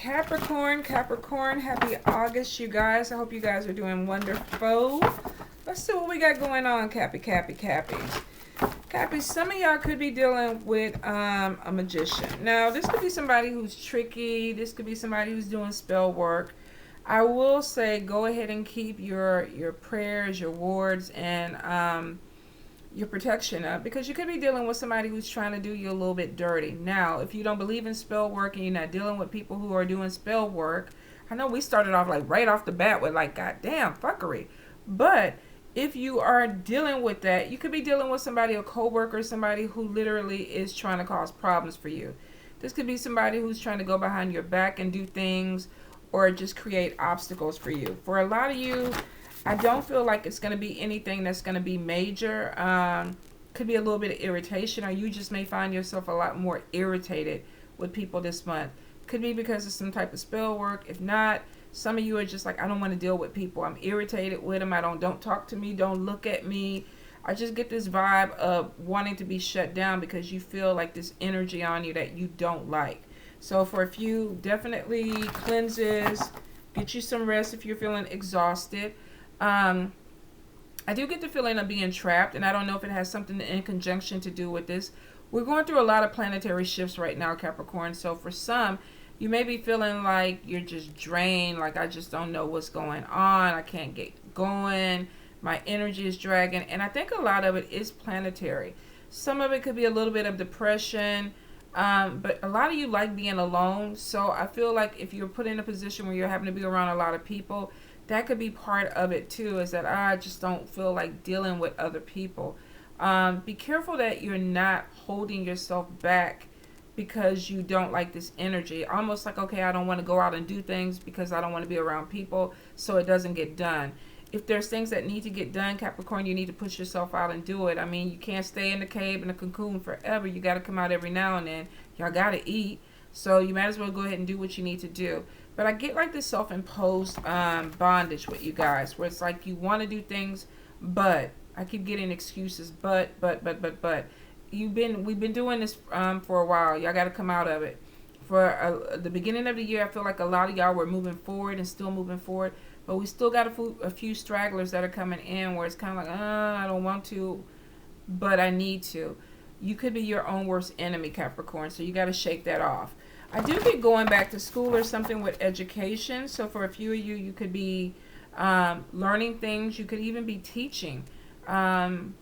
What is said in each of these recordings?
Capricorn, happy August, you guys. I hope you guys are doing wonderful. Let's see what we got going on, Cappies. Some of y'all could be dealing with a magician. Now, this could be somebody who's tricky. This could be somebody who's doing spell work. I will say go ahead and keep your prayers, your wards, and your protection up, because you could be dealing with somebody who's trying to do you a little bit dirty. Now, if you don't believe in spell work and you're not dealing with people who are doing spell work, I know we started off like right off the bat with like goddamn fuckery, but if you are dealing with that, you could be dealing with somebody, a coworker, somebody who literally is trying to cause problems for you. This could be somebody who's trying to go behind your back and do things or just create obstacles for you. For a lot of you, I don't feel like it's going to be anything that's going to be major. Could be a little bit of irritation, or you just may find yourself a lot more irritated with people this month. Could be because of some type of spell work. If not, some of you are just like, I don't want to deal with people. I'm irritated with them. Don't talk to me. Don't look at me. I just get this vibe of wanting to be shut down because you feel like this energy on you that you don't like. So for a few, definitely cleanses. Get you some rest if you're feeling exhausted. I do get the feeling of being trapped, and I don't know if it has something in conjunction to do with this. We're going through a lot of planetary shifts right now, Capricorn. So for some, you may be feeling like you're just drained, like I just don't know what's going on. I can't get going. My energy is dragging. And I think a lot of it is planetary. Some of it could be a little bit of depression. But a lot of you like being alone. So I feel like if you're put in a position where you're having to be around a lot of people, that could be part of it too, is that I just don't feel like dealing with other people. Be careful that you're not holding yourself back because you don't like this energy. Almost like, okay, I don't want to go out and do things because I don't want to be around people, so it doesn't get done. If there's things that need to get done, Capricorn, you need to push yourself out and do it. I mean, you can't stay in the cave, in the cocoon forever. You got to come out every now and then. Y'all got to eat. So you might as well go ahead and do what you need to do. But I get like this self-imposed bondage with you guys, where it's like you want to do things, but I keep getting excuses. But we've been doing this for a while. Y'all got to come out of it. For the beginning of the year, I feel like a lot of y'all were moving forward and still moving forward, but we still got a few stragglers that are coming in where it's kind of like, I don't want to, but I need to. You could be your own worst enemy, Capricorn, so you got to shake that off. I do get going back to school or something with education. So for a few of you, you could be learning things. You could even be teaching.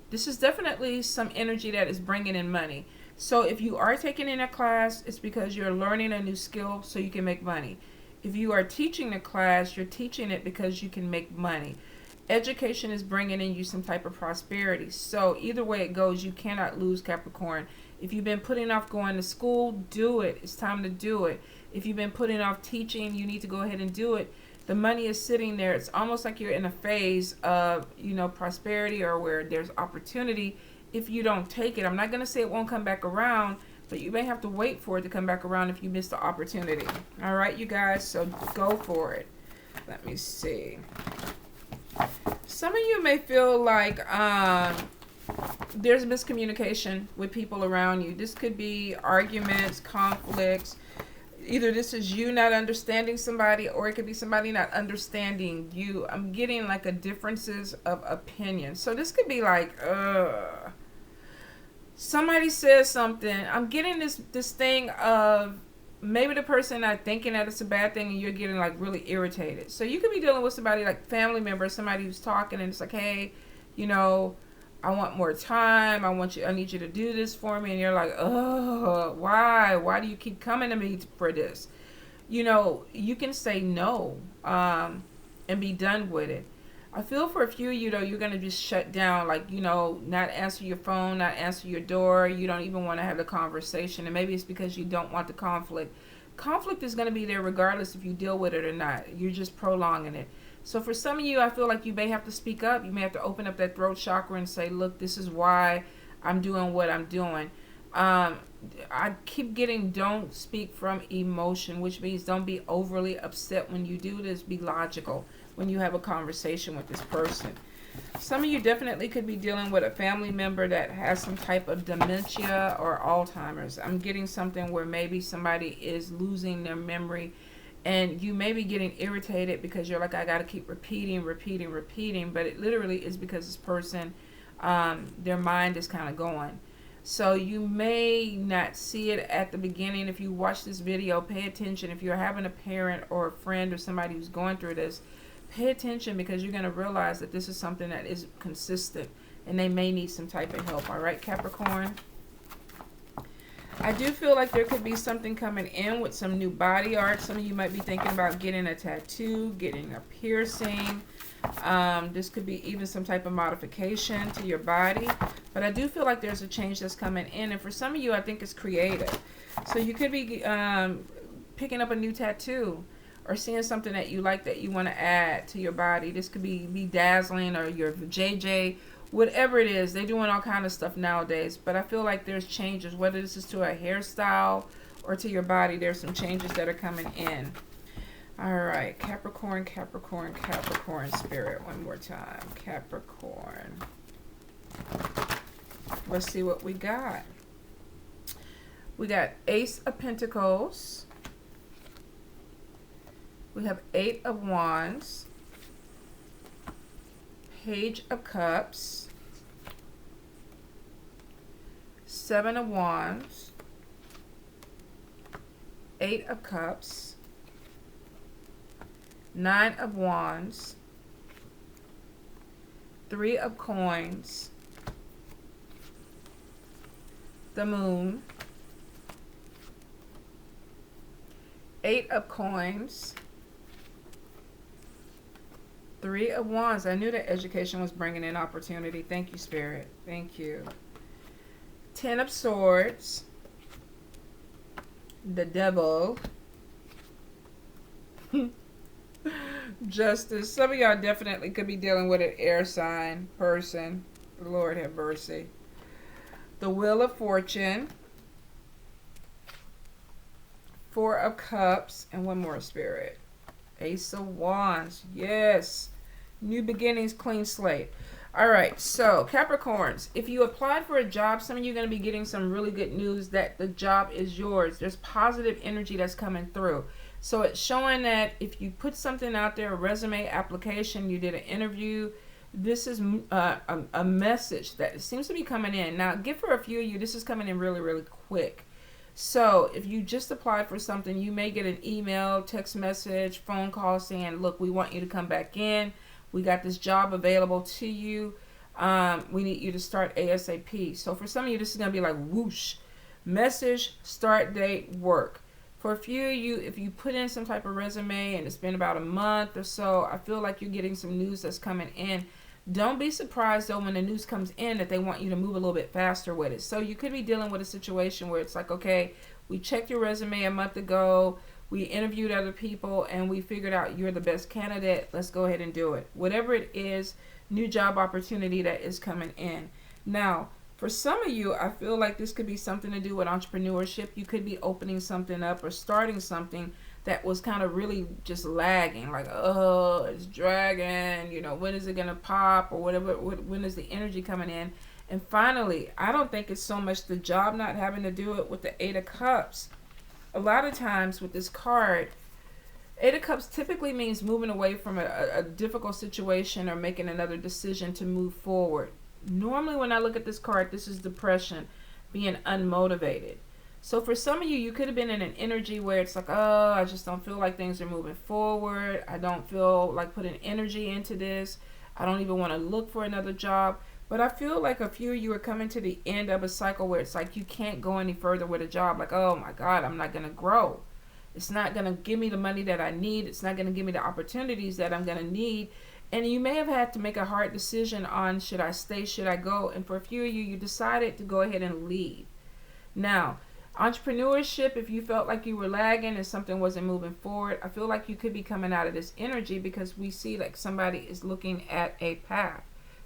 This is definitely some energy that is bringing in money. So if you are taking in a class, it's because you're learning a new skill so you can make money. If you are teaching a class, you're teaching it because you can make money. Education is bringing in you some type of prosperity. So either way it goes, you cannot lose, Capricorn. If you've been putting off going to school, do it. It's time to do it. If you've been putting off teaching, you need to go ahead and do it. The money is sitting there. It's almost like you're in a phase of, prosperity, or where there's opportunity. If you don't take it, I'm not going to say it won't come back around, but you may have to wait for it to come back around if you miss the opportunity. All right, you guys, so go for it. Let me see. Some of you may feel like there's miscommunication with people around you. This could be arguments, conflicts. Either this is you not understanding somebody, or it could be somebody not understanding you. I'm getting like a differences of opinion. So this could be like, somebody says something. I'm getting this thing of maybe the person not thinking that it's a bad thing, and you're getting like really irritated. So you could be dealing with somebody like family member, somebody who's talking, and it's like, hey, I want more time. I need you to do this for me. And you're like, oh, why? Why do you keep coming to me for this? You can say no and be done with it. I feel for a few of you, though, you're going to just shut down, like, not answer your phone, not answer your door. You don't even want to have the conversation. And maybe it's because you don't want the conflict. Conflict is going to be there regardless if you deal with it or not. You're just prolonging it. So for some of you, I feel like you may have to speak up. You may have to open up that throat chakra and say, look, this is why I'm doing what I'm doing. I keep getting don't speak from emotion, which means don't be overly upset when you do this. Be logical when you have a conversation with this person. Some of you definitely could be dealing with a family member that has some type of dementia or Alzheimer's. I'm getting something where maybe somebody is losing their memory And you may be getting irritated because you're like, I got to keep repeating, but it literally is because this person, their mind is kind of going. So you may not see it at the beginning. If you watch this video, pay attention. If you're having a parent or a friend or somebody who's going through this, pay attention, because you're going to realize that this is something that is consistent and they may need some type of help. All right, Capricorn? I do feel like there could be something coming in with some new body art. Some of you might be thinking about getting a tattoo, getting a piercing. This could be even some type of modification to your body. But I do feel like there's a change that's coming in. And for some of you, I think it's creative. So you could be picking up a new tattoo, or seeing something that you like that you want to add to your body. This could be bedazzling, or your JJ, whatever it is. They're doing all kind of stuff nowadays. But I feel like there's changes, whether this is to a hairstyle or to your body. There's some changes that are coming in. All right, Capricorn, Capricorn, Capricorn spirit. One more time. Capricorn. Let's see what we got. We got Ace of Pentacles. We have 8 of Wands. Page of Cups. 7 of Wands. 8 of Cups. 9 of Wands. 3 of Coins. The Moon. 8 of Coins. 3 of Wands. I knew that education was bringing in opportunity. Thank you, Spirit. Thank you. 10 of Swords. The Devil. Justice. Some of y'all definitely could be dealing with an air sign person. Lord have mercy. The Wheel of Fortune. 4 of Cups. And one more, Spirit. Ace of Wands. Yes. New beginnings, clean slate. All right. So, Capricorns, if you applied for a job, some of you are going to be getting some really good news that the job is yours. There's positive energy that's coming through. So, it's showing that if you put something out there, a resume application, you did an interview, this is a message that seems to be coming in. Now, for a few of you, this is coming in really, really quick. So if you just applied for something, you may get an email, text message, phone call saying, look, we want you to come back in. We got this job available to you. We need you to start ASAP. So for some of you, this is going to be like whoosh. Message, start date, work. For a few of you, if you put in some type of resume and it's been about a month or so, I feel like you're getting some news that's coming in. Don't be surprised, though, when the news comes in that they want you to move a little bit faster with it. So you could be dealing with a situation where it's like, okay, we checked your resume a month ago, we interviewed other people, and we figured out you're the best candidate. Let's go ahead and do it. Whatever it is, new job opportunity that is coming in. Now, for some of you, I feel like this could be something to do with entrepreneurship. You could be opening something up or starting something that was kind of really just lagging, like, oh, it's dragging, you know, when is it going to pop or whatever, when is the energy coming in? And finally, I don't think it's so much the job not having to do it with the 8 of Cups. A lot of times with this card, 8 of Cups typically means moving away from a difficult situation or making another decision to move forward. Normally when I look at this card, this is depression, being unmotivated. So for some of you, you could have been in an energy where it's like, oh, I just don't feel like things are moving forward. I don't feel like putting energy into this. I don't even want to look for another job. But I feel like a few of you are coming to the end of a cycle where it's like you can't go any further with a job. Like, oh my God, I'm not going to grow. It's not going to give me the money that I need. It's not going to give me the opportunities that I'm going to need. And you may have had to make a hard decision on, should I stay, should I go? And for a few of you, you decided to go ahead and leave. Now, entrepreneurship, if you felt like you were lagging and something wasn't moving forward, I feel like you could be coming out of this energy because we see like somebody is looking at a path.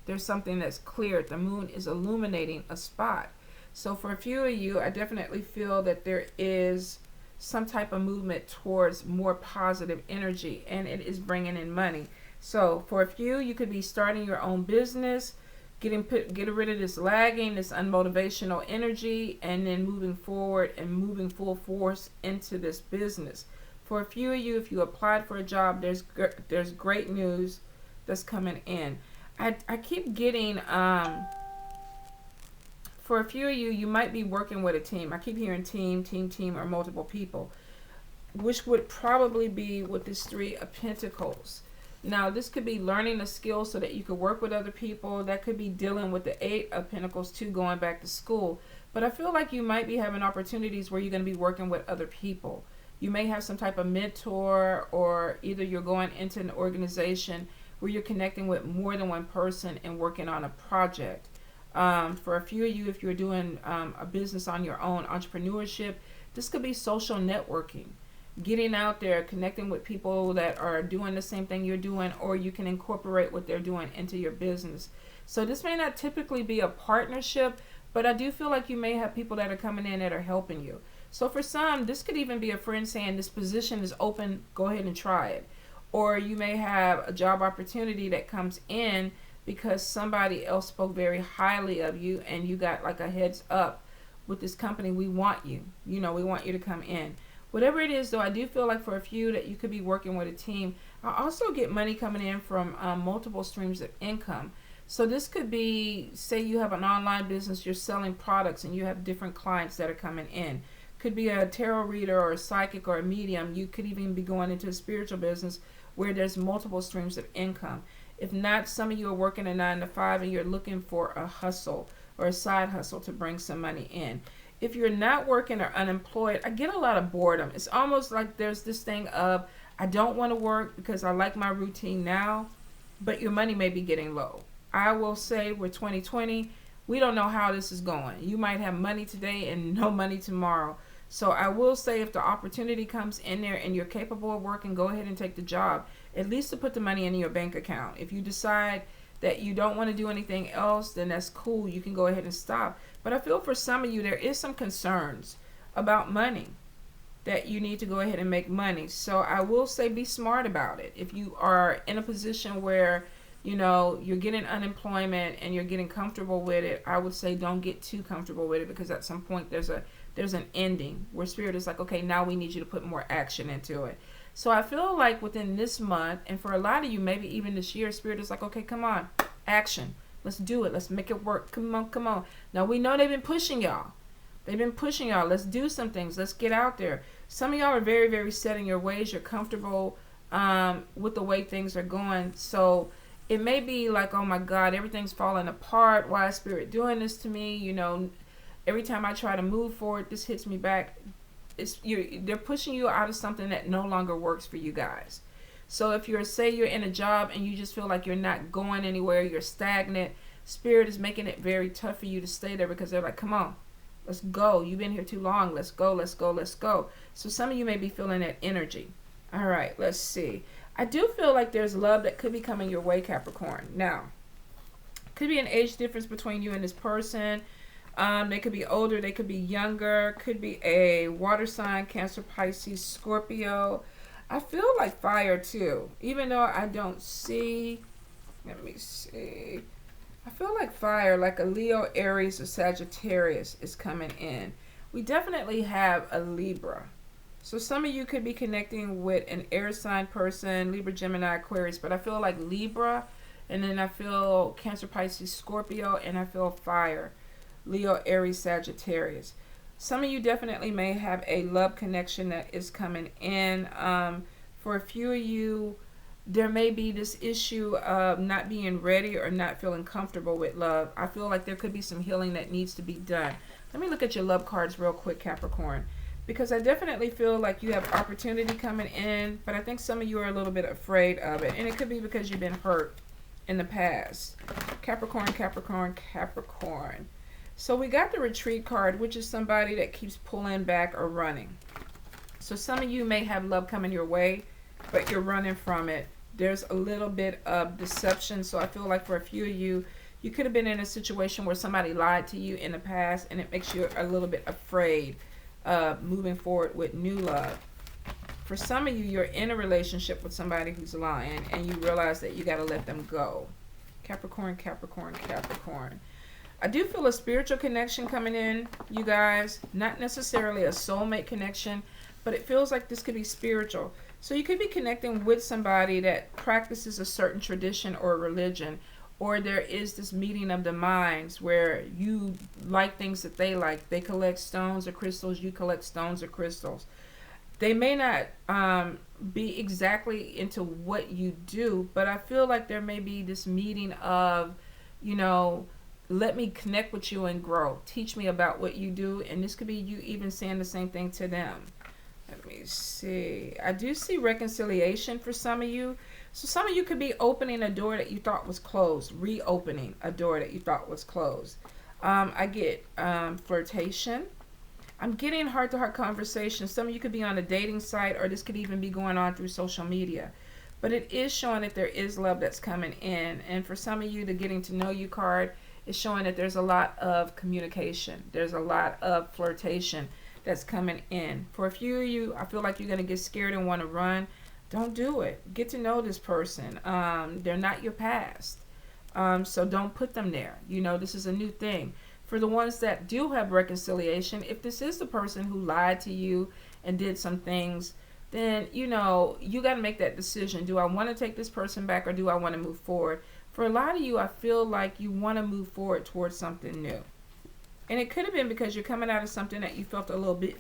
There's something that's clear. The moon is illuminating a spot. So for a few of you, I definitely feel that there is some type of movement towards more positive energy, and it is bringing in money. So for a few, you could be starting your own business, getting rid of this lagging, this unmotivational energy, and then moving forward and moving full force into this business. For a few of you, if you applied for a job, there's great news that's coming in. I keep getting, for a few of you, you might be working with a team. I keep hearing team, or multiple people, which would probably be with this Three of Pentacles. Now, this could be learning a skill so that you could work with other people. That could be dealing with the Eight of Pentacles too, going back to school. But I feel like you might be having opportunities where you're going to be working with other people. You may have some type of mentor, or either you're going into an organization where you're connecting with more than one person and working on a project. For a few of you, if you're doing a business on your own, entrepreneurship, this could be social networking. Getting out there, connecting with people that are doing the same thing you're doing, or you can incorporate what they're doing into your business. So this may not typically be a partnership, but I do feel like you may have people that are coming in that are helping you. So for some, this could even be a friend saying this position is open, go ahead and try it. Or you may have a job opportunity that comes in because somebody else spoke very highly of you and you got like a heads up with this company. We want you, we want you to come in. Whatever it is, though, I do feel like for a few that you could be working with a team. I also get money coming in from multiple streams of income. So this could be, say you have an online business, you're selling products and you have different clients that are coming in. Could be a tarot reader or a psychic or a medium. You could even be going into a spiritual business where there's multiple streams of income. If not, some of you are working a 9 to 5 and you're looking for a hustle or a side hustle to bring some money in. If you're not working or unemployed, I get a lot of boredom. It's almost like there's this thing of, I don't want to work because I like my routine now, but your money may be getting low. I will say with 2020, we don't know how this is going. You might have money today and no money tomorrow. So I will say if the opportunity comes in there and you're capable of working, go ahead and take the job, at least to put the money in your bank account. If you decide that you don't want to do anything else, then that's cool. You can go ahead and stop. But I feel for some of you, there is some concerns about money, that you need to go ahead and make money. So I will say be smart about it. If you are in a position where, you're getting unemployment and you're getting comfortable with it, I would say don't get too comfortable with it, because at some point there's an ending where Spirit is like, okay, now we need you to put more action into it. So I feel like within this month, and for a lot of you, maybe even this year, Spirit is like, okay, come on, action. Let's do it. Let's make it work. Come on. Now, we know they've been pushing y'all. Let's do some things. Let's get out there. Some of y'all are very, very set in your ways. You're comfortable with the way things are going. So it may be like, oh my God, everything's falling apart. Why is Spirit doing this to me? Every time I try to move forward, this hits me back. They're pushing you out of something that no longer works for you guys. So if you're in a job and you just feel like you're not going anywhere, you're stagnant, Spirit is making it very tough for you to stay there, because they're like, come on, let's go. You've been here too long. Let's go. So some of you may be feeling that energy. All right, let's see. I do feel like there's love that could be coming your way, Capricorn. Now, could be an age difference between you and this person. They could be older, they could be younger, could be a water sign, Cancer, Pisces, Scorpio. I feel like fire too, even though I don't see, let me see. I feel like fire, like a Leo, Aries, or Sagittarius is coming in. We definitely have a Libra. So some of you could be connecting with an air sign person, Libra, Gemini, Aquarius, but I feel like Libra, and then I feel Cancer, Pisces, Scorpio, and I feel fire, Leo, Aries, Sagittarius. Some of you definitely may have a love connection that is coming in. For a few of you, there may be this issue of not being ready or not feeling comfortable with love. I feel like there could be some healing that needs to be done. Let me look at your love cards real quick, Capricorn, because I definitely feel like you have opportunity coming in, but I think some of you are a little bit afraid of it, and it could be because you've been hurt in the past. Capricorn, Capricorn, Capricorn. So we got the retreat card, which is somebody that keeps pulling back or running. So some of you may have love coming your way, but you're running from it. There's a little bit of deception. So I feel like for a few of you, you could have been in a situation where somebody lied to you in the past, and it makes you a little bit afraid of moving forward with new love. For some of you, you're in a relationship with somebody who's lying, and you realize that you got to let them go. Capricorn, Capricorn, Capricorn. I do feel a spiritual connection coming in, you guys. Not necessarily a soulmate connection, but it feels like this could be spiritual. So you could be connecting with somebody that practices a certain tradition or religion, or there is this meeting of the minds where you like things that they like. They collect stones or crystals, you collect stones or crystals. They may not be exactly into what you do, but I feel like there may be this meeting of, you know, let me connect with you and grow. Teach me about what you do. And this could be you even saying the same thing to them. Let me see. I do see reconciliation for some of you. So some of you could be opening a door that you thought was closed, reopening a door that you thought was closed. I get flirtation. I'm getting heart-to-heart conversations. Some of you could be on a dating site, or this could even be going on through social media. But it is showing that there is love that's coming in. And for some of you, the getting to know you card is showing that there's a lot of communication. There's a lot of flirtation that's coming in. For a few of you, I feel like you're going to get scared and want to run. Don't do it. Get to know this person. They're not your past. So don't put them there. You know, this is a new thing. For the ones that do have reconciliation, if this is the person who lied to you and did some things, then, you know, you got to make that decision. Do I want to take this person back, or do I want to move forward? For a lot of you, I feel like you want to move forward towards something new. And it could have been because you're coming out of something that you felt a little bit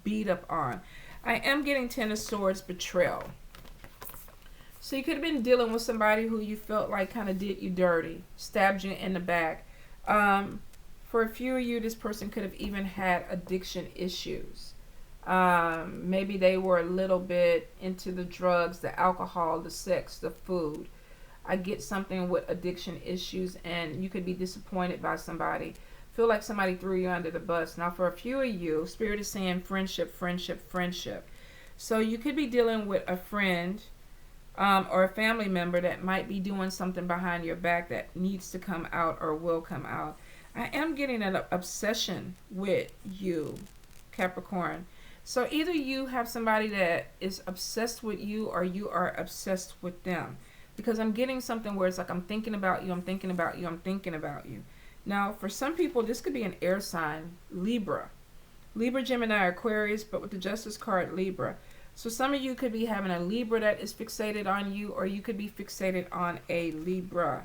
beat up on. I am getting Ten of Swords, betrayal. So you could have been dealing with somebody who you felt like kind of did you dirty, stabbed you in the back. For a few of you, this person could have even had addiction issues. Maybe they were a little bit into the drugs, the alcohol, the sex, the food. I get something with addiction issues, and you could be disappointed by somebody. Feel like somebody threw you under the bus. Now, for a few of you, Spirit is saying friendship, friendship, friendship. So you could be dealing with a friend or a family member that might be doing something behind your back that needs to come out or will come out. I am getting an obsession with you, Capricorn. So either you have somebody that is obsessed with you, or you are obsessed with them. Because I'm getting something where it's like, I'm thinking about you, I'm thinking about you, I'm thinking about you. Now, for some people, this could be an air sign, Libra. Libra, Gemini, Aquarius, but with the Justice card, Libra. So some of you could be having a Libra that is fixated on you, or you could be fixated on a Libra.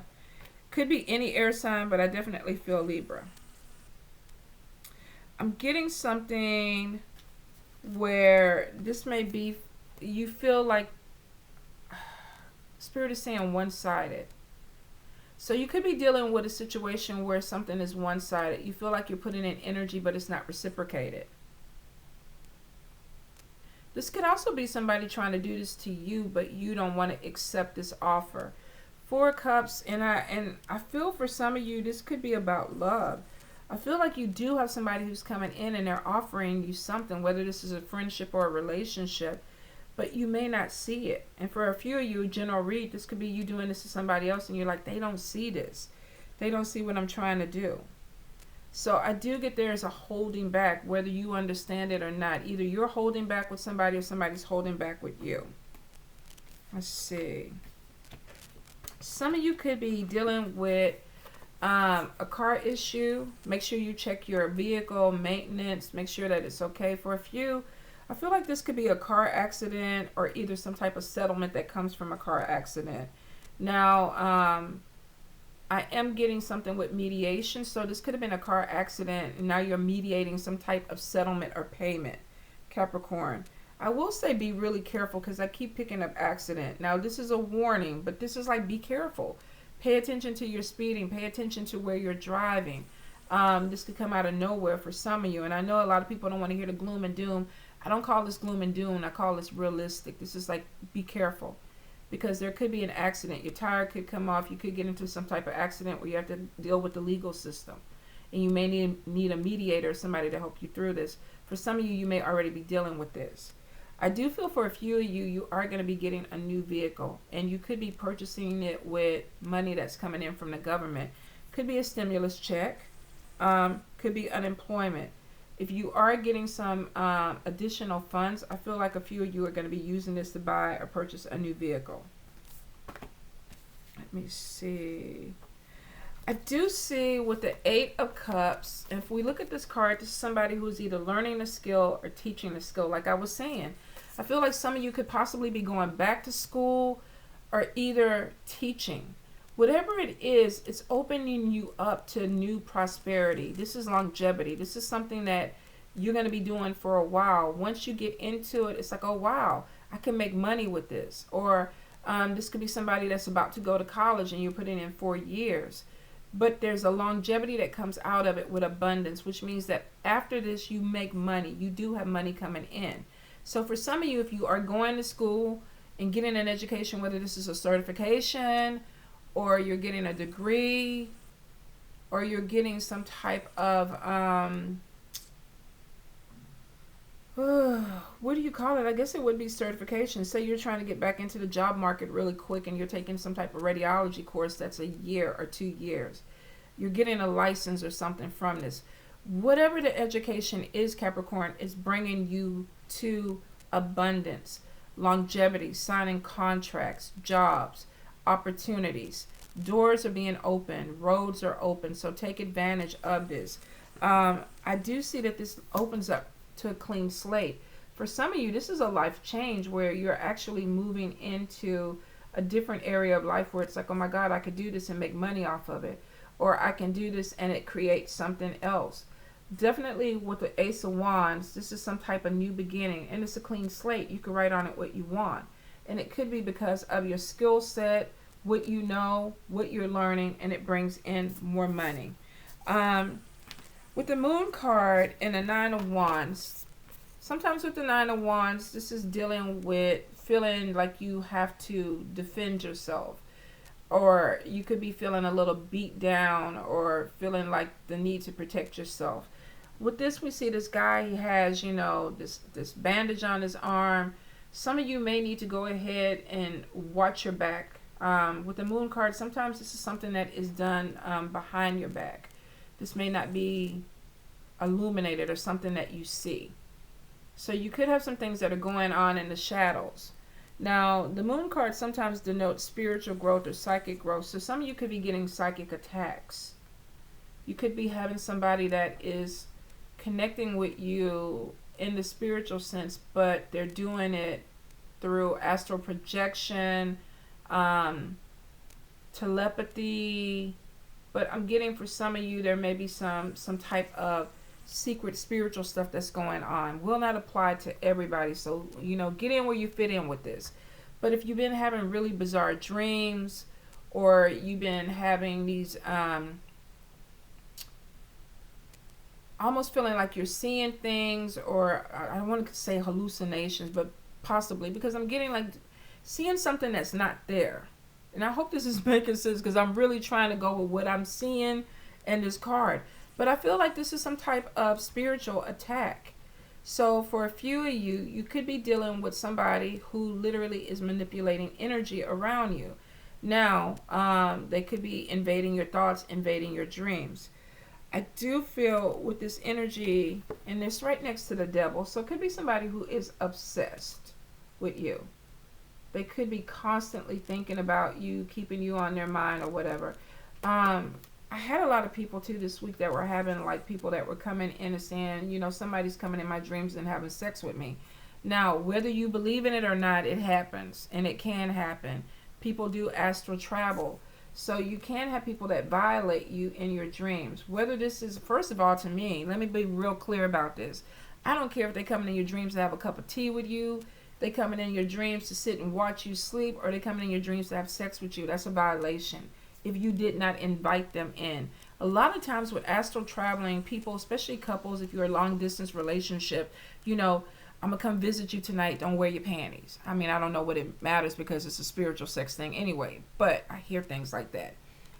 Could be any air sign, but I definitely feel Libra. I'm getting something where this may be, you feel like Spirit is saying one-sided. So you could be dealing with a situation where something is one-sided. You feel like you're putting in energy, but it's not reciprocated. This could also be somebody trying to do this to you, but you don't want to accept this offer. Four Cups, and I feel for some of you, this could be about love. I feel like you do have somebody who's coming in and they're offering you something, whether this is a friendship or a relationship, but you may not see it. And for a few of you, general read, this could be you doing this to somebody else and you're like, they don't see this. They don't see what I'm trying to do. So I do get there as a holding back, whether you understand it or not. Either you're holding back with somebody or somebody's holding back with you. Let's see. Some of you could be dealing with a car issue. Make sure you check your vehicle maintenance. Make sure that it's okay. For a few, I feel like this could be a car accident or either some type of settlement that comes from a car accident. Now, I am getting something with mediation. So this could have been a car accident, and now you're mediating some type of settlement or payment, Capricorn. I will say be really careful, because I keep picking up accident. Now, this is a warning, but this is like, be careful. Pay attention to your speeding. Pay attention to where you're driving. This could come out of nowhere for some of you. And I know a lot of people don't want to hear the gloom and doom. I don't call this gloom and doom. I call this realistic. This is like, be careful. Because there could be an accident. Your tire could come off. You could get into some type of accident where you have to deal with the legal system. And you may need a mediator, somebody to help you through this. For some of you, you may already be dealing with this. I do feel for a few of you, you are going to be getting a new vehicle. And you could be purchasing it with money that's coming in from the government. Could be a stimulus check. Could be unemployment. If you are getting some additional funds, I feel like a few of you are going to be using this to buy or purchase a new vehicle. Let me see. I do see with the Eight of Cups, if we look at this card, this is somebody who's either learning a skill or teaching a skill. Like I was saying, I feel like some of you could possibly be going back to school or either teaching. Whatever it is, it's opening you up to new prosperity. This is longevity. This is something that you're going to be doing for a while. Once you get into it, it's like, oh, wow, I can make money with this. Or this could be somebody that's about to go to college and you're putting in 4 years. But there's a longevity that comes out of it with abundance, which means that after this, you make money. You do have money coming in. So for some of you, if you are going to school and getting an education, whether this is a certification or you're getting a degree or you're getting some type of, what do you call it? I guess it would be certification. Say you're trying to get back into the job market really quick and you're taking some type of radiology course that's a year or 2 years. You're getting a license or something from this. Whatever the education is, Capricorn, is bringing you to abundance, longevity, signing contracts, jobs, opportunities. Doors are being opened, roads are open, so take advantage of this. I do see that this opens up to a clean slate. For some of you, this is a life change where you're actually moving into a different area of life where it's like, oh my God, I could do this and make money off of it. Or I can do this and it creates something else. Definitely with the Ace of Wands, this is some type of new beginning, and it's a clean slate. You can write on it what you want, and it could be because of your skill set, what you know, what you're learning, and it brings in more money. With the Moon card and the Nine of Wands, sometimes with the Nine of Wands, this is dealing with feeling like you have to defend yourself, or you could be feeling a little beat down or feeling like the need to protect yourself. With this, we see this guy, he has, you know, this bandage on his arm. Some of you may need to go ahead and watch your back. With the Moon card, sometimes this is something that is done behind your back. This may not be illuminated or something that you see. So you could have some things that are going on in the shadows. Now, the Moon card sometimes denotes spiritual growth or psychic growth. So some of you could be getting psychic attacks. You could be having somebody that is connecting with you in the spiritual sense, but they're doing it through astral projection, telepathy. But I'm getting for some of you, there may be some type of secret spiritual stuff that's going on. Will not apply to everybody. So, you know, get in where you fit in with this. But if you've been having really bizarre dreams, or you've been having these almost feeling like you're seeing things, or I don't want to say hallucinations, but possibly, because I'm getting like seeing something that's not there. And I hope this is making sense, because I'm really trying to go with what I'm seeing in this card. But I feel like this is some type of spiritual attack. So for a few of you, you could be dealing with somebody who literally is manipulating energy around you. Now, they could be invading your thoughts, invading your dreams. I do feel with this energy, and it's right next to the devil, so it could be somebody who is obsessed with you. They could be constantly thinking about you, keeping you on their mind or whatever. I had a lot of people too this week that were having, like, people that were coming in and saying, you know, somebody's coming in my dreams and having sex with me. Now, whether you believe in it or not, it happens, and it can happen. People do astral travel. So you can have people that violate you in your dreams. Whether this is, first of all, to me, let me be real clear about this. I don't care if they come in your dreams to have a cup of tea with you, they coming in your dreams to sit and watch you sleep, or they coming in your dreams to have sex with you. That's a violation if you did not invite them in. A lot of times with astral traveling, people, especially couples, if you're a long distance relationship, you know, I'm going to come visit you tonight, don't wear your panties. I mean, I don't know what it matters because it's a spiritual sex thing anyway, but I hear things like that.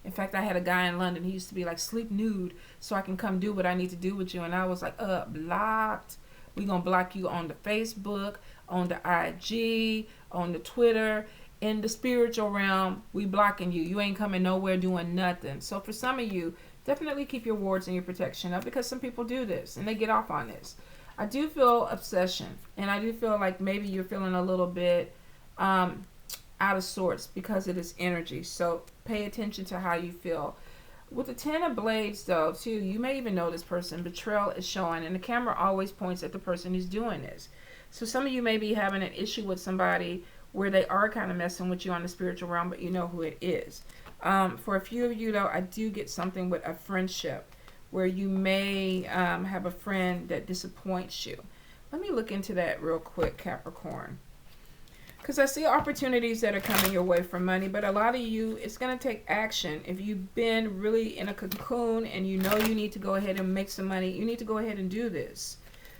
In fact, I had a guy in London, he used to be like, sleep nude so I can come do what I need to do with you. And I was like, blocked. We're going to block you on the Facebook, on the IG, on the Twitter. In the spiritual realm, we blocking you. You ain't coming nowhere doing nothing. So for some of you, definitely keep your wards and your protection up, because some people do this and they get off on this. I do feel obsession, and I do feel like maybe you're feeling a little bit out of sorts because of this energy. So pay attention to how you feel. With the Ten of Blades, though, too, you may even know this person. Betrayal is showing, and the camera always points at the person who's doing this. So some of you may be having an issue with somebody where they are kind of messing with you on the spiritual realm, but you know who it is. For a few of you, though, I do get something with a friendship where you may have a friend that disappoints you. Let me look into that real quick, Capricorn. Because I see opportunities that are coming your way for money, but a lot of you, it's going to take action. If you've been really in a cocoon and you know you need to go ahead and make some money, you need to go ahead and do this.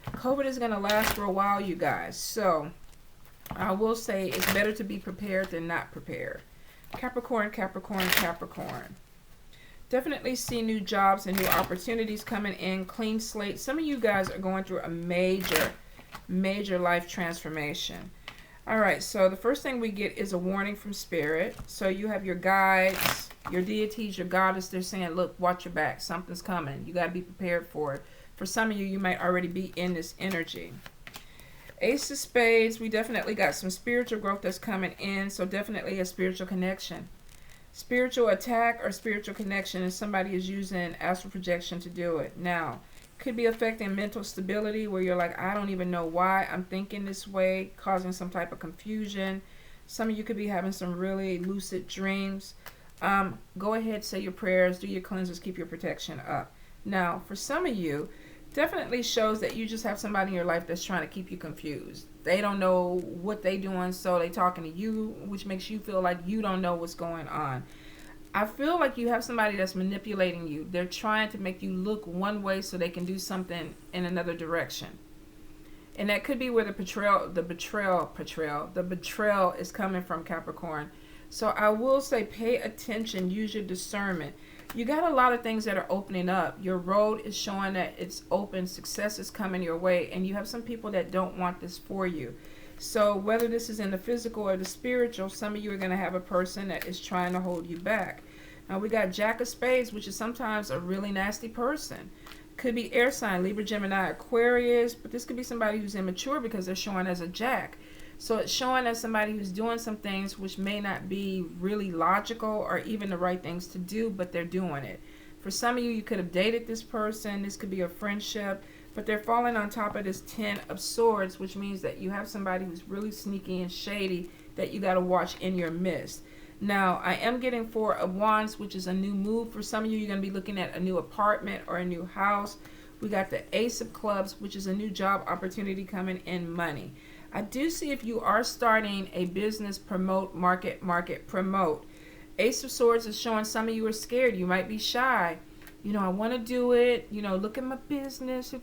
COVID is going to last for a while, you guys. So I will say it's better to be prepared than not prepared. Capricorn, Capricorn, Capricorn. Definitely see new jobs and new opportunities coming in. Clean slate. Some of you guys are going through a major life transformation. All right, so the first thing we get is a warning from Spirit. So you have your guides, your deities, your goddess. They're saying, look, watch your back. Something's coming. You got to be prepared for it. For some of you, you might already be in this energy. Ace of Spades, we definitely got some spiritual growth that's coming in. So definitely a spiritual connection. Spiritual attack or spiritual connection, and somebody is using astral projection to do it. Now, could be affecting mental stability where you're like, I don't even know why I'm thinking this way, causing some type of confusion. Some of you could be having some really lucid dreams. Go ahead, say your prayers, do your cleanses, keep your protection up. Now, for some of you, definitely shows that you just have somebody in your life that's trying to keep you confused. They don't know what they doing, so they talking to you, which makes you feel like you don't know what's going on. I feel like you have somebody that's manipulating you. They're trying to make you look one way so they can do something in another direction. And that could be where the betrayal is coming from, Capricorn. So I will say pay attention, use your discernment. You got a lot of things that are opening up. Your road is showing that it's open. Success is coming your way. And you have some people that don't want this for you. So whether this is in the physical or the spiritual, some of you are going to have a person that is trying to hold you back. Now we got Jack of Spades, which is sometimes a really nasty person. Could be air sign, Libra, Gemini, Aquarius, but this could be somebody who's immature because they're showing as a Jack. So it's showing as somebody who's doing some things which may not be really logical or even the right things to do, but they're doing it. For some of you, you could have dated this person. This could be a friendship. But they're falling on top of this 10 of Swords, which means that you have somebody who's really sneaky and shady that you got to watch in your midst. Now, I am getting 4 of Wands, which is a new move. For some of you, you're going to be looking at a new apartment or a new house. We got the Ace of Clubs, which is a new job opportunity coming in, money. I do see if you are starting a business, promote, market, promote. Ace of Swords is showing some of you are scared. You might be shy. You know, I want to do it. You know, look at my business.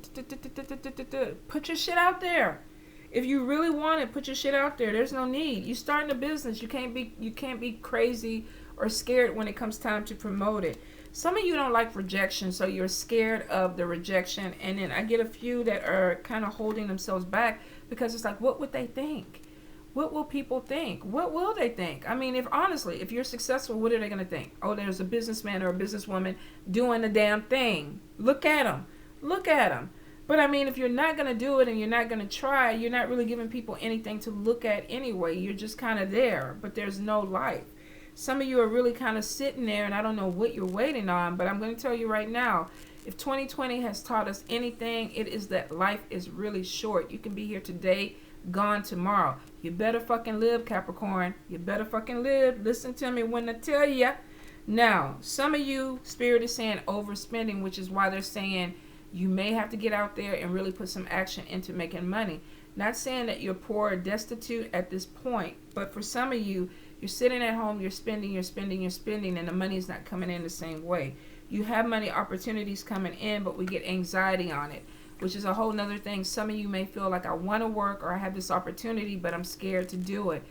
Put your shit out there. If you really want it, put your shit out there. There's no need. You starting a business. You can't be crazy or scared when it comes time to promote it. Some of you don't like rejection, so you're scared of the rejection. And then I get a few that are kind of holding themselves back because it's like, what would they think? What will people think? What will they think? I mean, if you're successful, what are they going to think? Oh, there's a businessman or a businesswoman doing the damn thing. Look at them. Look at them. But I mean, if you're not going to do it and you're not going to try, you're not really giving people anything to look at anyway. You're just kind of there, but there's no life. Some of you are really kind of sitting there, and I don't know what you're waiting on, but I'm going to tell you right now, if 2020 has taught us anything, it is that life is really short. You can be here today, gone tomorrow. You better fucking live, Capricorn. You better fucking live. Listen to me when I tell you. Now, some of you, Spirit is saying overspending, which is why they're saying you may have to get out there and really put some action into making money. Not saying that you're poor or destitute at this point, but for some of you, you're sitting at home, you're spending, and the money's not coming in the same way. You have money opportunities coming in, but we get anxiety on it, which is a whole nother thing. Some of you may feel like I want to work or I have this opportunity, but I'm scared to do it.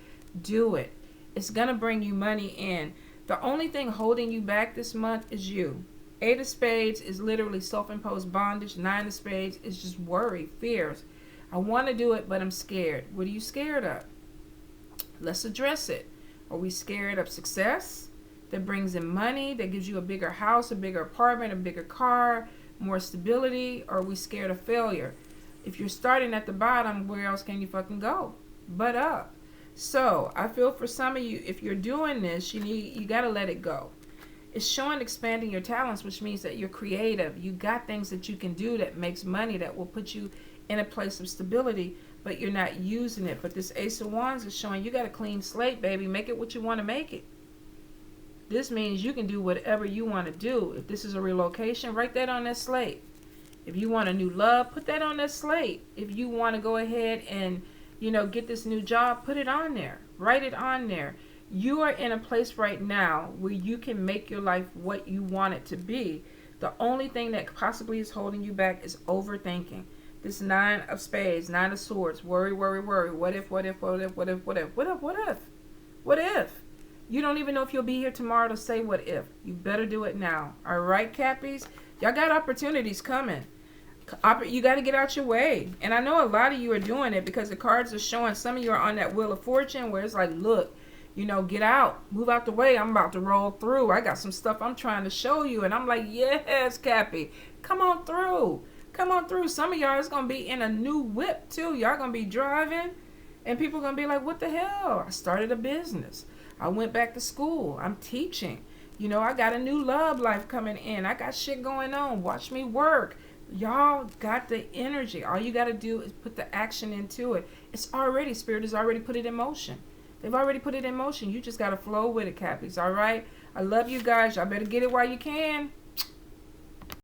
Do it. It's going to bring you money in. The only thing holding you back this month is you. 8 of Spades is literally self-imposed bondage. 9 of Spades is just worry, fears. I want to do it, but I'm scared. What are you scared of? Let's address it. Are we scared of success that brings in money, that gives you a bigger house, a bigger apartment, a bigger car, more stability? Or are we scared of failure? If you're starting at the bottom, where else can you fucking go but up? So I feel for some of you, if you're doing this, you got to let it go. It's showing expanding your talents, which means that you're creative. You got things that you can do that makes money, that will put you in a place of stability, but you're not using it. But this Ace of Wands is showing you got a clean slate, baby. Make it what you want to make it. This means you can do whatever you want to do. If this is a relocation, write that on that slate. If you want a new love, put that on that slate. If you want to go ahead and, get this new job, put it on there. Write it on there. You are in a place right now where you can make your life what you want it to be. The only thing that possibly is holding you back is overthinking. This 9 of spades, 9 of swords, worry, worry, worry. What if, what if, what if, what if, what if, what if, what if? What if? You don't even know if you'll be here tomorrow to say what if. You better do it now. All right, Cappies? Y'all got opportunities coming. You got to get out your way. And I know a lot of you are doing it because the cards are showing some of you are on that Wheel of Fortune where it's like, look, get out. Move out the way. I'm about to roll through. I got some stuff I'm trying to show you. And I'm like, yes, Cappy. Come on through. Come on through. Some of y'all is going to be in a new whip, too. Y'all going to be driving. And people are going to be like, what the hell? I started a business. I went back to school. I'm teaching. I got a new love life coming in. I got shit going on. Watch me work. Y'all got the energy. All you got to do is put the action into it. Spirit has already put it in motion. They've already put it in motion. You just got to flow with it, Cappies. All right? I love you guys. Y'all better get it while you can.